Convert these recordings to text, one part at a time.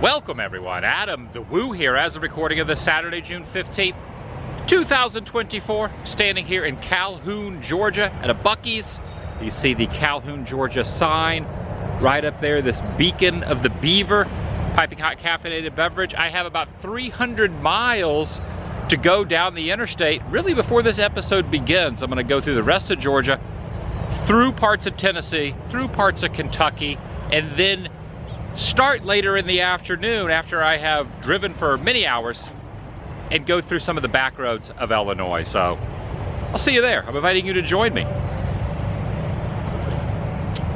Welcome everyone, Adam the Woo here as a recording of this Saturday, June 15th, 2024. Standing here in Calhoun, Georgia at a Buc-ees. You see the Calhoun, Georgia sign right up there, this beacon of the beaver, piping hot caffeinated beverage. I have about 300 miles to go down the interstate. Really before this episode begins, I'm gonna go through the rest of Georgia, through parts of Tennessee, through parts of Kentucky, and then start later in the afternoon after I have driven for many hours and go through some of the back roads of Illinois. So I'll see you there. I'm inviting you to join me.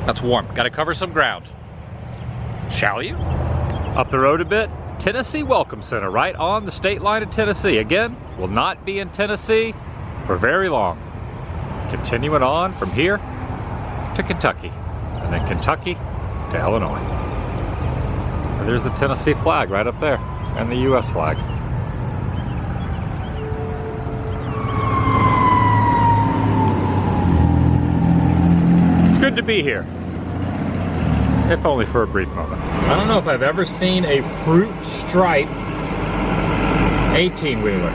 That's warm. Got to cover some ground. Shall you? Up the road a bit, Tennessee Welcome Center, right on the state line of Tennessee. Again, will not be in Tennessee for very long. Continuing on from here to Kentucky, and then Kentucky to Illinois. And there's the Tennessee flag right up there, and the U.S. flag. It's good to be here, if only for a brief moment. I don't know if I've ever seen a fruit stripe 18-wheeler.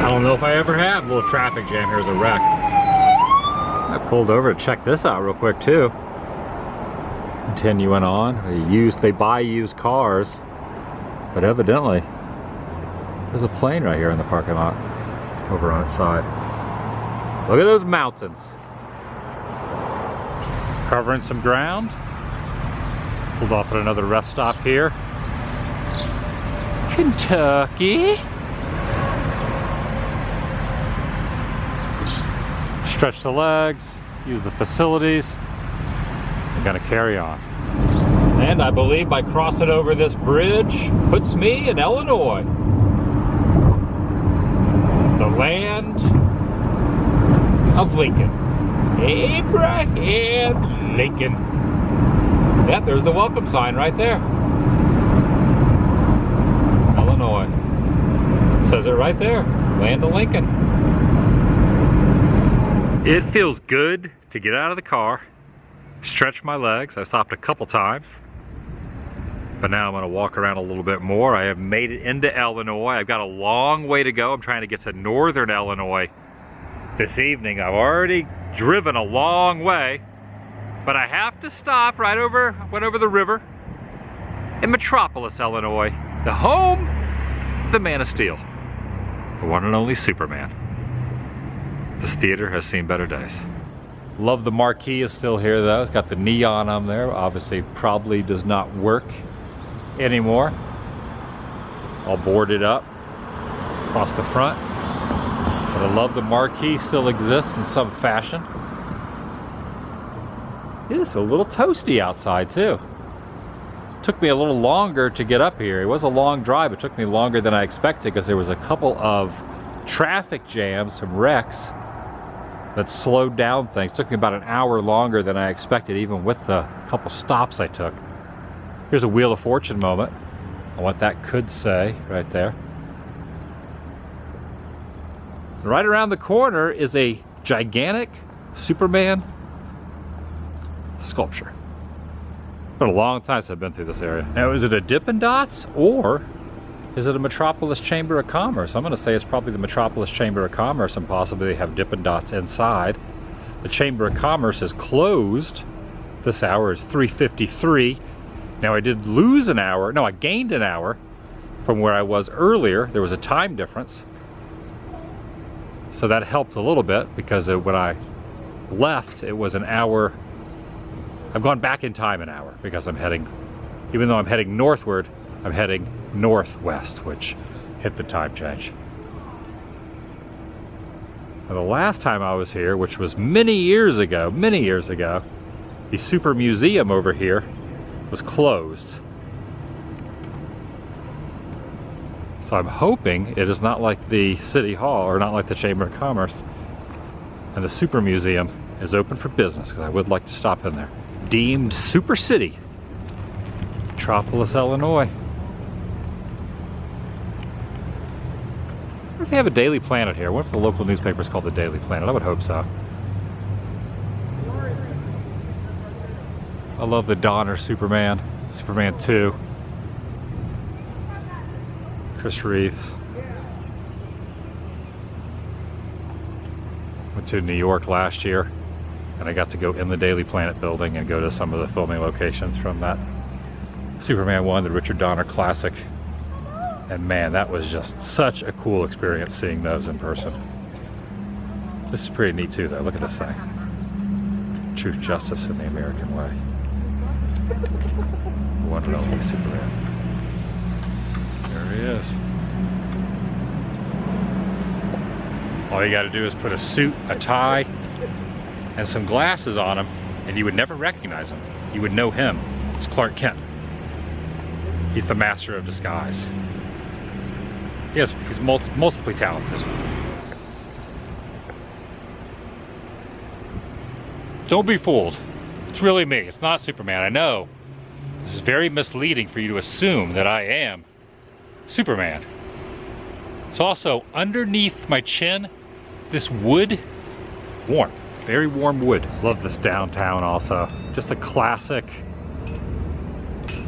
I don't know if I ever have. A little traffic jam. Here's a wreck. I pulled over to check this out real quick too. Continuing on, they buy used cars, but evidently there's a plane right here in the parking lot over on its side. Look at those mountains. Covering some ground. Pulled off at another rest stop here. Kentucky. Stretch the legs, use the facilities. I'm gonna carry on. And I believe by crossing over this bridge puts me in Illinois. The land of Lincoln. Abraham Lincoln. Yep, there's the welcome sign right there. Illinois. Says it right there. Land of Lincoln. It feels good to get out of the car, stretch my legs. I stopped a couple times, but now I'm gonna walk around a little bit more. I have made it into Illinois. I've got a long way to go. I'm trying to get to northern Illinois this evening. I've already driven a long way, but I have to stop went over the river in Metropolis, Illinois, the home of the Man of Steel, the one and only Superman. This theater has seen better days. Love the marquee is still here though. It's got the neon on there. Obviously probably does not work anymore. All boarded up across the front. But I love the marquee still exists in some fashion. It is a little toasty outside too. Took me a little longer to get up here. It was a long drive. It took me longer than I expected because there was a couple of traffic jams, some wrecks that slowed down things. Took me about an hour longer than I expected, even with the couple stops I took. Here's a Wheel of Fortune moment on what that could say right there. Right around the corner is a gigantic Superman sculpture. It's been a long time since I've been through this area. Now, is it a Dippin' Dots or is it a Metropolis Chamber of Commerce? I'm going to say it's probably the Metropolis Chamber of Commerce, and possibly they have Dippin' Dots inside. The Chamber of Commerce is closed. This hour is 3:53. Now I did lose an hour. No, I gained an hour from where I was earlier. There was a time difference. So that helped a little bit because when I left, it was an hour. I've gone back in time an hour because I'm heading, even though I'm heading northward, I'm heading northwest, which hit the time change. Now, the last time I was here, which was many years ago, the Super Museum over here was closed. So I'm hoping it is not like the City Hall or not like the Chamber of Commerce, and the Super Museum is open for business because I would like to stop in there. Deemed Super City, Metropolis, Illinois. I wonder if they have a Daily Planet here. What if the local newspaper is called the Daily Planet? I would hope so. I love the Donner Superman, Superman 2. Chris Reeves. Went to New York last year, and I got to go in the Daily Planet building and go to some of the filming locations from that Superman 1, the Richard Donner classic. And man, that was just such a cool experience seeing those in person. This is pretty neat too though, look at this thing. Truth, justice, in the American way. One and only Superman. There he is. All you gotta do is put a suit, a tie, and some glasses on him, and you would never recognize him. You would know him. It's Clark Kent. He's the master of disguise. Yes, he's multiply talented. Don't be fooled. It's really me. It's not Superman. I know. This is very misleading for you to assume that I am Superman. It's also underneath my chin, this wood, warm. Very warm wood. Love this downtown also. Just a classic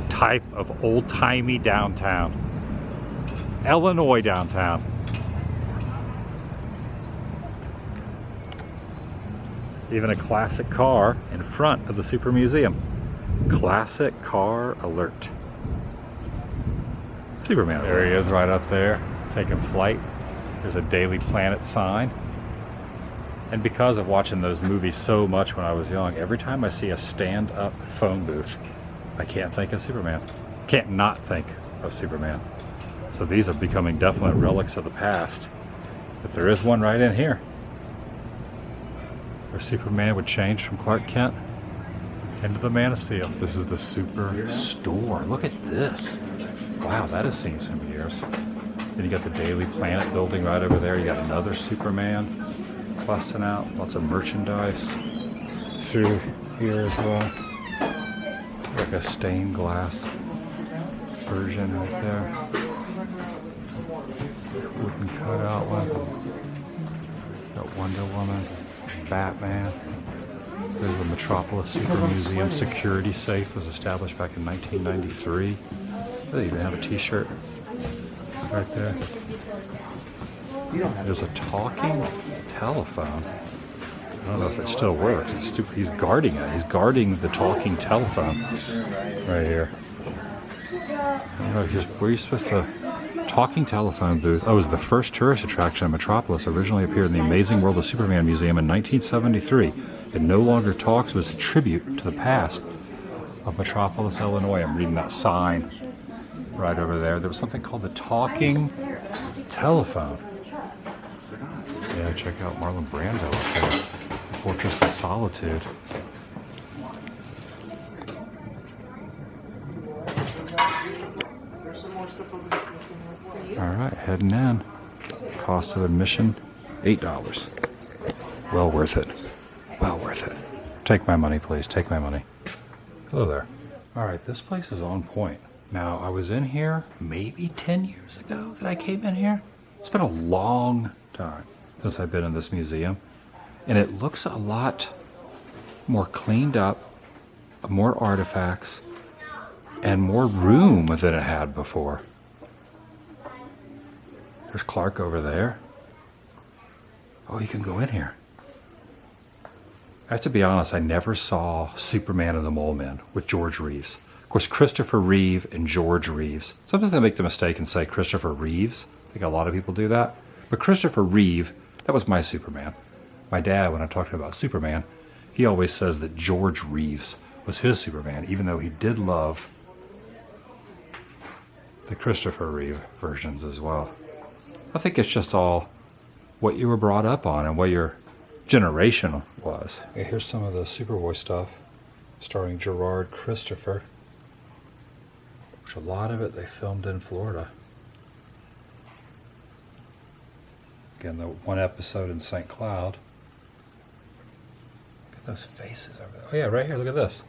type of old-timey downtown. Illinois downtown. Even a classic car in front of the Super Museum. Classic car alert. Superman. There he is right up there, taking flight. There's a Daily Planet sign. And because of watching those movies so much when I was young, every time I see a stand-up phone booth, I can't think of Superman. Can't not think of Superman. So these are becoming definite relics of the past. But there is one right in here, where Superman would change from Clark Kent into the Man of Steel. This is the Super Store. Look at this. Wow, that has seen some years. Then you got the Daily Planet building right over there. You got another Superman busting out. Lots of merchandise through here as well. Like a stained glass version right there. Wooden cutout one. Got Wonder Woman, Batman. There's the Metropolis Super Museum security safe. Was established back in 1993. They even have a t-shirt right there. There's a talking telephone. I don't know if it still works. He's guarding it. He's guarding the talking telephone right here. I don't know, where are you supposed to... Talking telephone booth. Oh, it was the first tourist attraction in Metropolis. Originally appeared in the Amazing World of Superman Museum in 1973. It no longer talks, was a tribute to the past of Metropolis, Illinois. I'm reading that sign right over there. There was something called the talking telephone. Yeah, check out Marlon Brando up there. Fortress of Solitude. Alright, heading in. Cost of admission, $8. Well worth it. Well worth it. Take my money, please. Take my money. Hello there. Alright, this place is on point. Now, I was in here maybe 10 years ago that I came in here. It's been a long time since I've been in this museum. And it looks a lot more cleaned up, more artifacts, and more room than it had before. There's Clark over there. Oh, you can go in here. I have to be honest, I never saw Superman and the Mole Men with George Reeves. Of course, Christopher Reeve and George Reeves. Sometimes I make the mistake and say Christopher Reeves. I think a lot of people do that. But Christopher Reeve, that was my Superman. My dad, when I talked about Superman, he always says that George Reeves was his Superman, even though he did love the Christopher Reeve versions as well. I think it's just all what you were brought up on and what your generation was. Okay, here's some of the Superboy stuff starring Gerard Christopher, which a lot of it they filmed in Florida. Again, the one episode in St. Cloud. Look at those faces over there. Oh yeah, right here, look at this.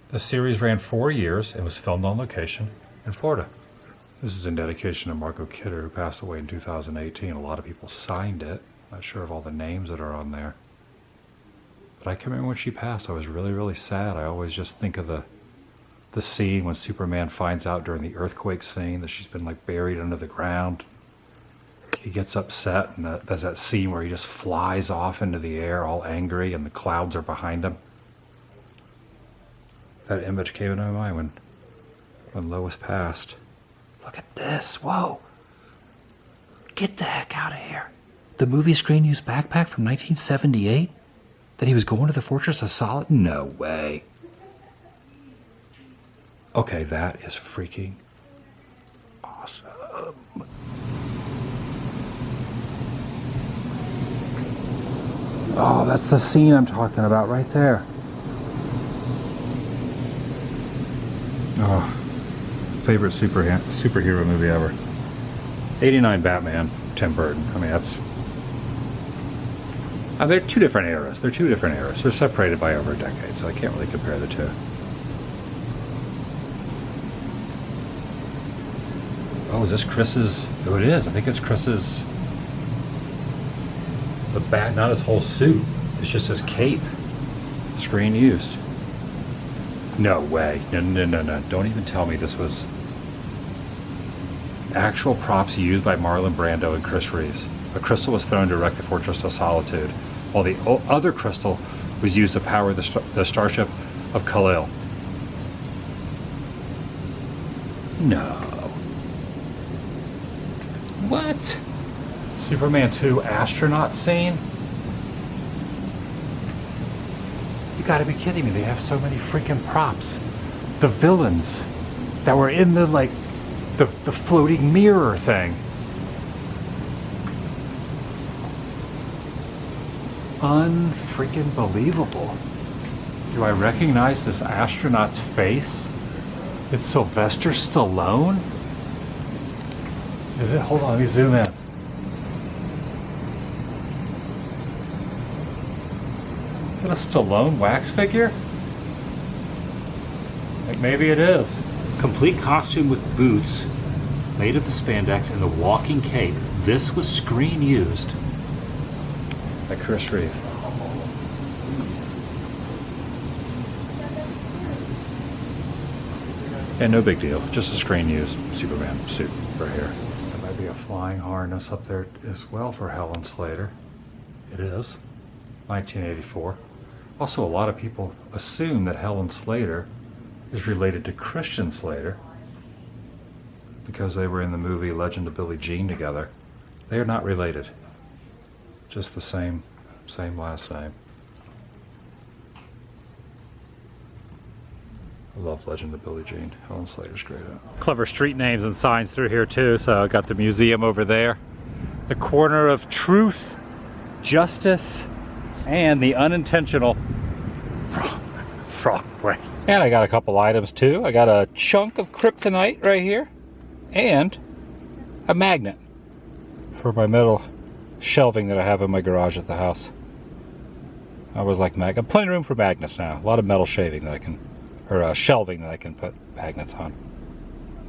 The series ran 4 years and was filmed on location in Florida. This is in dedication to Marco Kidder, who passed away in 2018. A lot of people signed it. Not sure of all the names that are on there. But But I can remember when she passed, I was really, really sad. I always just think of the scene when Superman finds out during the earthquake scene that she's been like buried under the ground. He gets upset, and there's that scene where he just flies off into the air all angry and the clouds are behind him. That image came into my mind when Lois passed. Look at this, whoa. Get the heck out of here. The movie screen used backpack from 1978? That he was going to the Fortress of Solitude? No way. Okay, that is freaking awesome. Oh, that's the scene I'm talking about right there. Oh, favorite superhero movie ever. 89 Batman, Tim Burton. I mean, they're two different eras. They're separated by over a decade, so I can't really compare the two. Oh, is this Chris's? Oh, it is. I think it's Chris's. The bat, not his whole suit. It's just his cape. Screen used. No way. No. Don't even tell me this was actual props used by Marlon Brando and Chris Reeves. A crystal was thrown to erect the Fortress of Solitude, while the other crystal was used to power the starship of Kal-El. No. What? Superman 2 astronaut scene? You gotta be kidding me, they have so many freaking props. The villains that were in the, like, the floating mirror thing. Unfreaking believable. Do I recognize this astronaut's face? It's Sylvester Stallone? Is it? Hold on, let me zoom in. Is it a Stallone wax figure? Like maybe it is. Complete costume with boots, made of the spandex and the walking cape. This was screen used by Chris Reeve. And no big deal, just a screen used Superman suit right here. There might be a flying harness up there as well for Helen Slater. It is. 1984. Also, a lot of people assume that Helen Slater is related to Christian Slater because they were in the movie Legend of Billie Jean together. They are not related. Just the same last name. I love Legend of Billie Jean. Helen Slater's great at it. Clever street names and signs through here too. So I got the museum over there. The corner of truth, justice, and the unintentional frog way. And I got a couple items too. I got a chunk of kryptonite right here and a magnet for my metal shelving that I have in my garage at the house. I was like, plenty of room for magnets now. A lot of metal shaving that I can, or shelving that I can put magnets on.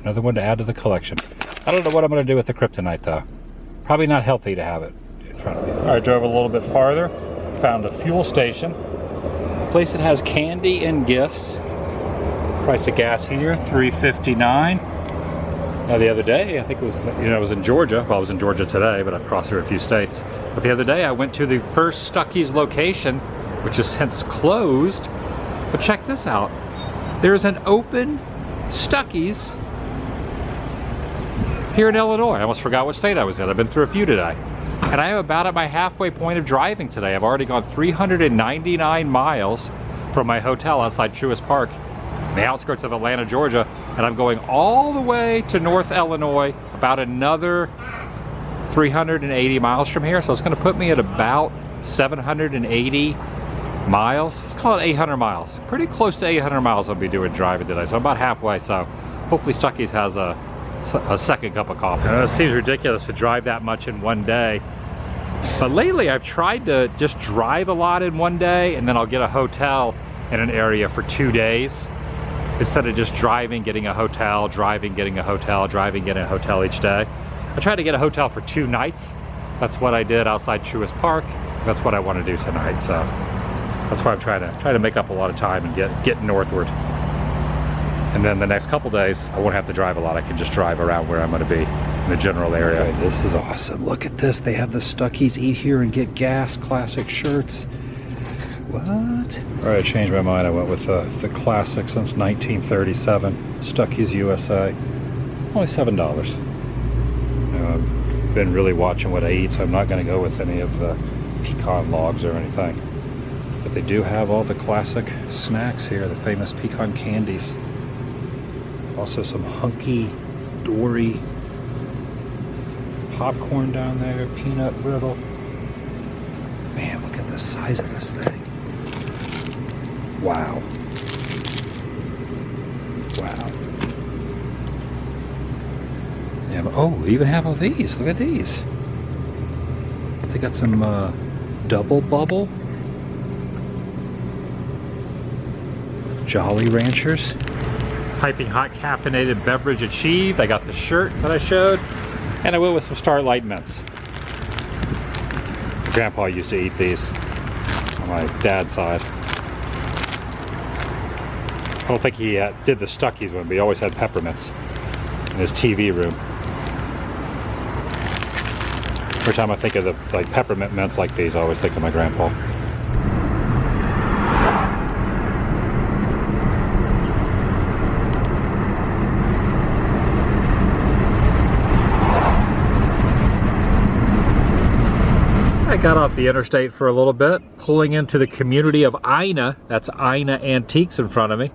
Another one to add to the collection. I don't know what I'm going to do with the kryptonite though. Probably not healthy to have it in front of me. Alright, drove a little bit farther. Found a fuel station. A place that has candy and gifts. Price of gas here, $3.59. Now the other day, I think it was, I was in Georgia. Well, I was in Georgia today, but I've crossed through a few states. But the other day, I went to the first Stuckey's location, which is since closed. But check this out. There's an open Stuckey's here in Illinois. I almost forgot what state I was in. I've been through a few today. And I am about at my halfway point of driving today. I've already gone 399 miles from my hotel outside Truist Park, in the outskirts of Atlanta, Georgia, and I'm going all the way to North Illinois, about another 380 miles from here. So it's going to put me at about 780 miles. Let's call it 800 miles. Pretty close to 800 miles I'll be doing driving today. So I'm about halfway. So hopefully Stuckey's has a second cup of coffee. It seems ridiculous to drive that much in one day. But lately I've tried to just drive a lot in one day, and then I'll get a hotel in an area for 2 days. Instead of just driving, getting a hotel, driving, getting a hotel, driving, getting a hotel each day. I tried to get a hotel for 2 nights. That's what I did outside Truist Park. That's what I want to do tonight. So That's why I'm trying to make up a lot of time and get northward. And then the next couple days, I won't have to drive a lot. I can just drive around where I'm going to be in the general area. Okay, this is awesome. Look at this. They have the Stuckies Eat Here and Get Gas classic shirts. What? All right, I changed my mind. I went with the classic since 1937. Stuckies USA. Only $7. I've been really watching what I eat, so I'm not going to go with any of the pecan logs or anything. But they do have all the classic snacks here, the famous pecan candies. Also some hunky dory popcorn down there, peanut brittle. Man, look at the size of this thing. Wow. Wow. Yeah, but, oh, we even have all these. Look at these. They got some double bubble. Jolly Ranchers. Piping hot caffeinated beverage achieved. I got the shirt that I showed. And I went with some Starlight Mints. Grandpa used to eat these on my dad's side. I don't think he did the Stuckies one, but he always had peppermints in his TV room. Every time I think of the peppermint mints like these, I always think of my grandpa. I got off the interstate for a little bit, pulling into the community of Ina. That's Ina Antiques in front of me.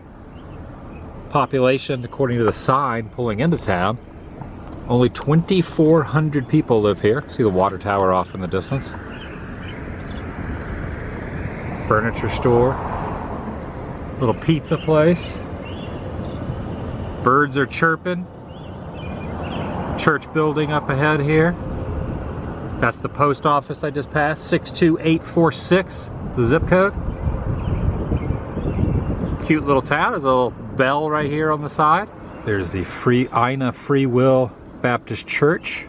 Population, according to the sign pulling into town, only 2,400 people live here. See the water tower off in the distance. Furniture store. Little pizza place. Birds are chirping. Church building up ahead here. That's the post office I just passed, 62846, the zip code. Cute little town. There's a little bell right here on the side. There's the Ina Free Will Baptist Church.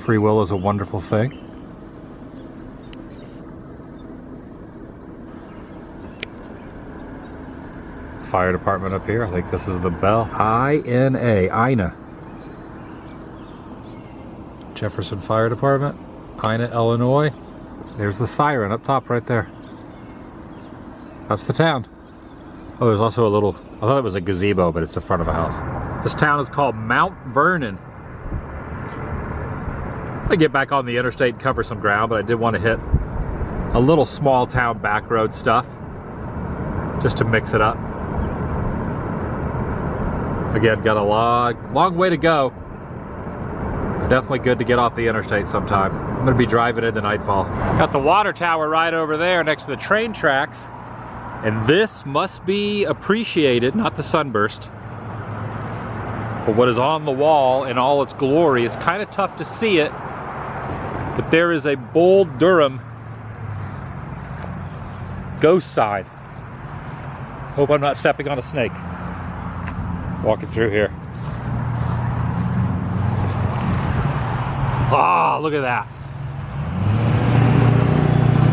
Free will is a wonderful thing. Fire department up here. I think this is the bell. INA, Ina. Jefferson Fire Department, Ina, Illinois. There's the siren up top right there. That's the town. Oh, there's also a little, I thought it was a gazebo, but it's the front of a house. This town is called Mount Vernon. I'm gonna get back on the interstate and cover some ground, but I did want to hit a little small town back road stuff just to mix it up. Again, got a long way to go. Definitely good to get off the interstate sometime. I'm gonna be driving into nightfall. Got the water tower right over there next to the train tracks. And this must be appreciated, not the sunburst. But what is on the wall in all its glory, it's kind of tough to see it. But there is a Bull Durham ghost sign. Hope I'm not stepping on a snake. Walking through here. Ah, look at that.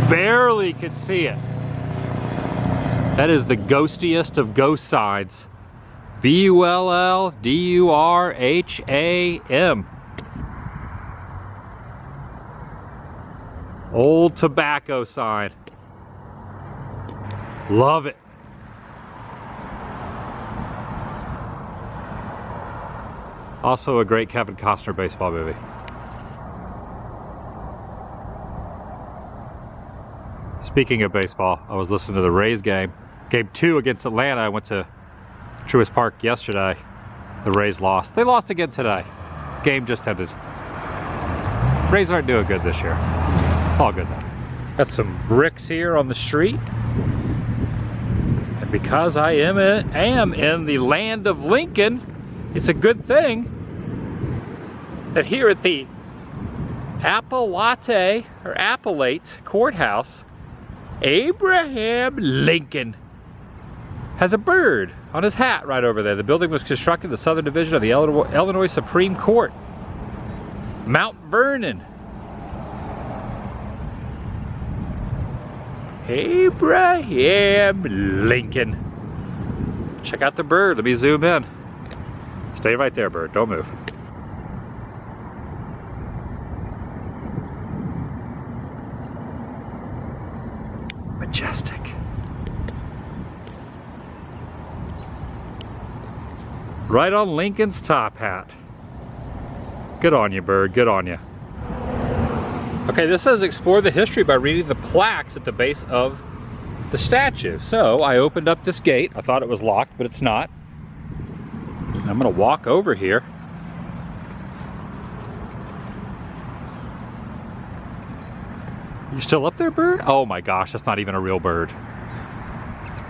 Barely could see it. That is the ghostiest of ghost signs. BULLDURHAM. Old tobacco sign. Love it. Also a great Kevin Costner baseball movie. Speaking of baseball, I was listening to the Rays game. Game 2 against Atlanta. I went to Truist Park yesterday. The Rays lost. They lost again today. Game just ended. Rays aren't doing good this year. It's all good though. Got some bricks here on the street. And because I am in the land of Lincoln, it's a good thing that here at the Appellate Courthouse, Abraham Lincoln has a bird on his hat right over there. The building was constructed in the Southern Division of the Illinois Supreme Court. Mount Vernon. Abraham Lincoln. Check out the bird. Let me zoom in. Stay right there, bird. Don't move. Majestic. Right on Lincoln's top hat. Good on you, bird. Good on you. Okay, this says explore the history by reading the plaques at the base of the statue. So I opened up this gate. I thought it was locked, but it's not. I'm gonna walk over here. You still up there, bird? Oh my gosh, that's not even a real bird.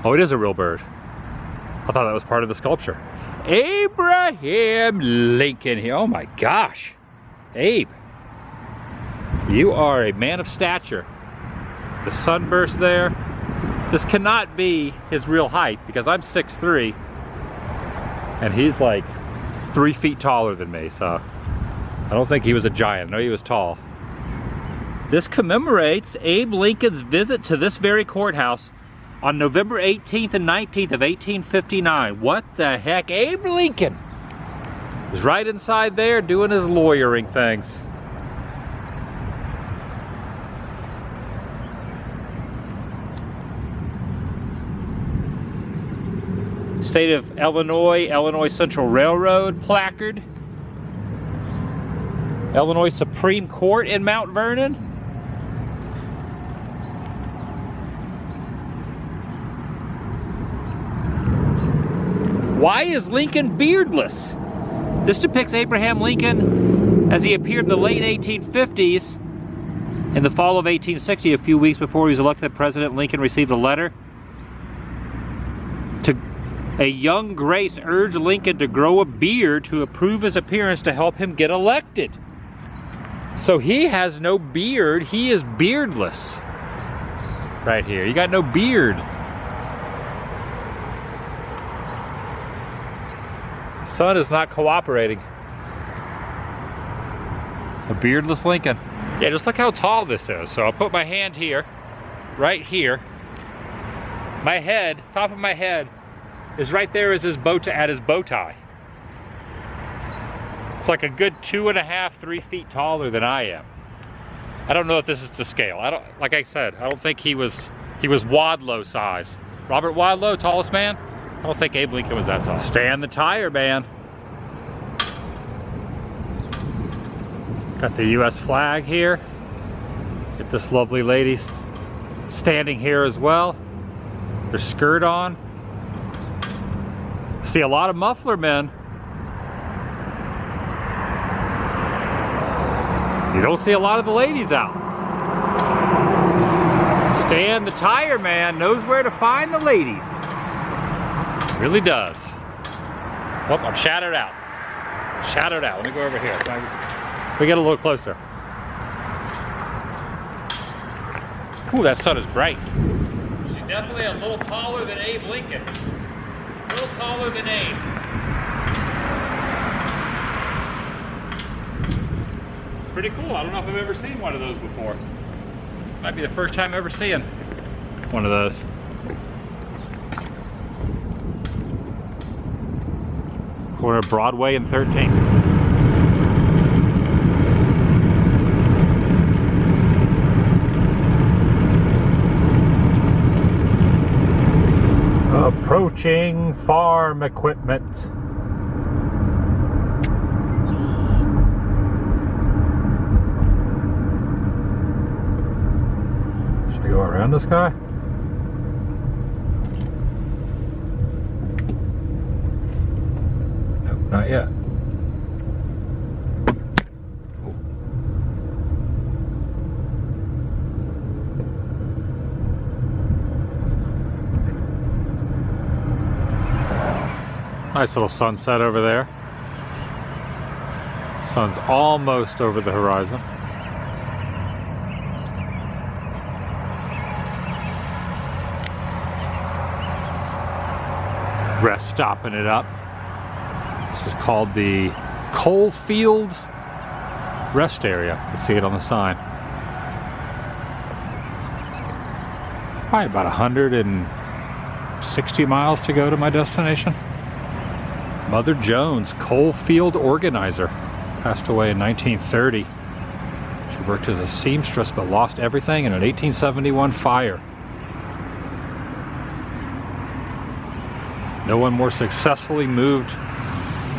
Oh, it is a real bird. I thought that was part of the sculpture. Abraham Lincoln here. Oh my gosh. Abe, you are a man of stature. The sunburst there. This cannot be his real height because I'm 6'3", and he's like 3 feet taller than me, so I don't think he was a giant. I know he was tall. This commemorates Abe Lincoln's visit to this very courthouse on November 18th and 19th of 1859. What the heck? Abe Lincoln was right inside there doing his lawyering things. State of Illinois, Illinois Central Railroad placard. Illinois Supreme Court in Mount Vernon. Why is Lincoln beardless? This depicts Abraham Lincoln as he appeared in the late 1850s. In the fall of 1860, a few weeks before he was elected president, Lincoln received a letter. A young Grace urged Lincoln to grow a beard to improve his appearance to help him get elected. So he has no beard. He is beardless. Right here. You got no beard. The sun is not cooperating. It's a beardless Lincoln. Yeah, just look how tall this is. So I'll put my hand here, right here. My head, top of my head, is right there as his bow at his bow tie. It's like a good 2.5, 3 feet taller than I am. I don't know if this is to scale. Like I said, I don't think he was Wadlow size. Robert Wadlow, tallest man? I don't think Abe Lincoln was that tall. Stan the Tire Man. Got the US flag here. Get this lovely lady standing here as well. Their skirt on. See a lot of Muffler Men. You don't see a lot of the ladies out. Stan the Tire Man knows where to find the ladies. Really does. Oh, I'm shadowed out. Shadowed out. Let me go over here. We get a little closer. Ooh, that sun is bright. She's definitely a little taller than Abe Lincoln. A little taller than Abe. Pretty cool. I don't know if I've ever seen one of those before. Might be the first time ever seeing one of those. Corner of Broadway and 13th. Approaching farm equipment. Should we go around this guy? Nope, not yet. Nice little sunset over there. Sun's almost over the horizon. Rest stopping it up. This is called the Coalfield rest area. You see it on the sign. Probably about 160 miles to go to my destination. Mother Jones, coal field organizer, passed away in 1930. She worked as a seamstress but lost everything in an 1871 fire. No one more successfully moved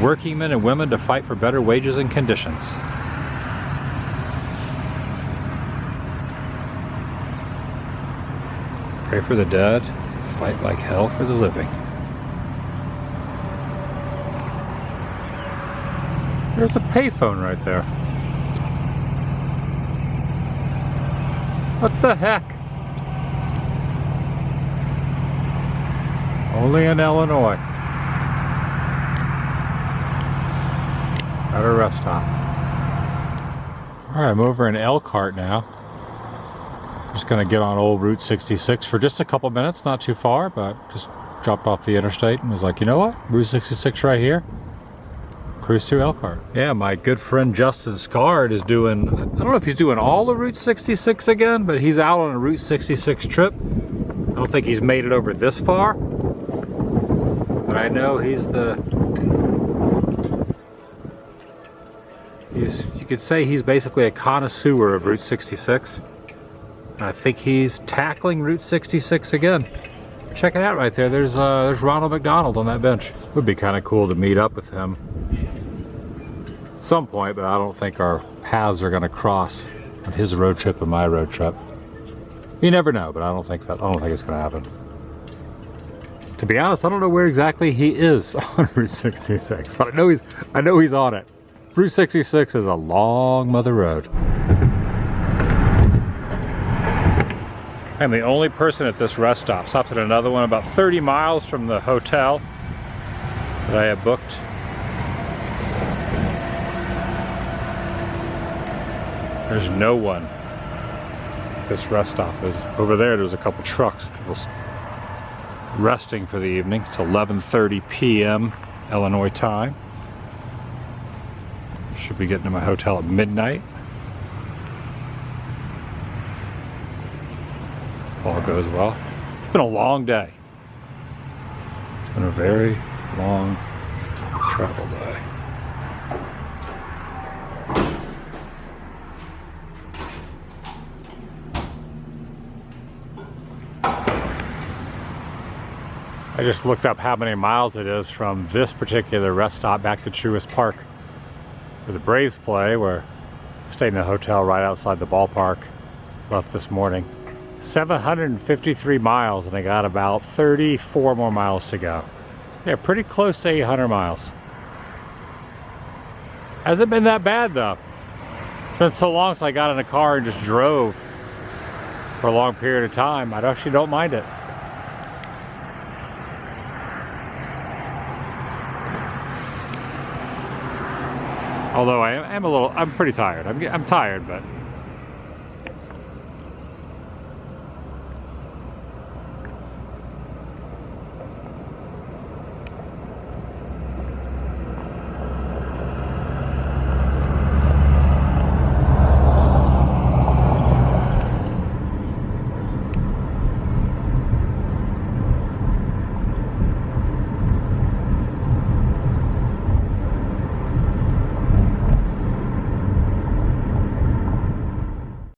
working men and women to fight for better wages and conditions. Pray for the dead, fight like hell for the living. There's a payphone right there. What the heck? Only in Illinois. At a rest stop. Alright, I'm over in Elkhart now. Just gonna get on old Route 66 for just a couple minutes, not too far, but just dropped off the interstate and was like, you know what? Route 66 right here. Cruise through Elkhart. Yeah, my good friend Justin Scard is doing, I don't know if he's doing all of Route 66 again, but he's out on a Route 66 trip. I don't think he's made it over this far, but I know he's you could say he's basically a connoisseur of Route 66. I think he's tackling Route 66 again. Check it out right there. There's Ronald McDonald on that bench. It would be kind of cool to meet up with him at some point, but I don't think our paths are going to cross on his road trip and my road trip. You never know, but I don't think it's going to happen. To be honest, I don't know where exactly he is on Route 66, but I know he's on it. Route 66 is a long mother road. I'm the only person at this rest stop. Stopped at another one about 30 miles from the hotel that I have booked. There's no one at this rest stop. Over there's a couple trucks. People resting for the evening. It's 11:30 p.m. Illinois time. Should be getting to my hotel at midnight. All goes well. It's been a long day. It's been a very long travel day. I just looked up how many miles it is from this particular rest stop back to Truist Park, where the Braves play, where I stayed in a hotel right outside the ballpark. Left this morning. 753 miles, and I got about 34 more miles to go. Yeah, pretty close to 800 miles. Hasn't been that bad though. It's been so long since I got in a car and just drove for a long period of time. I actually don't mind it. Although I'm pretty tired. I'm tired, but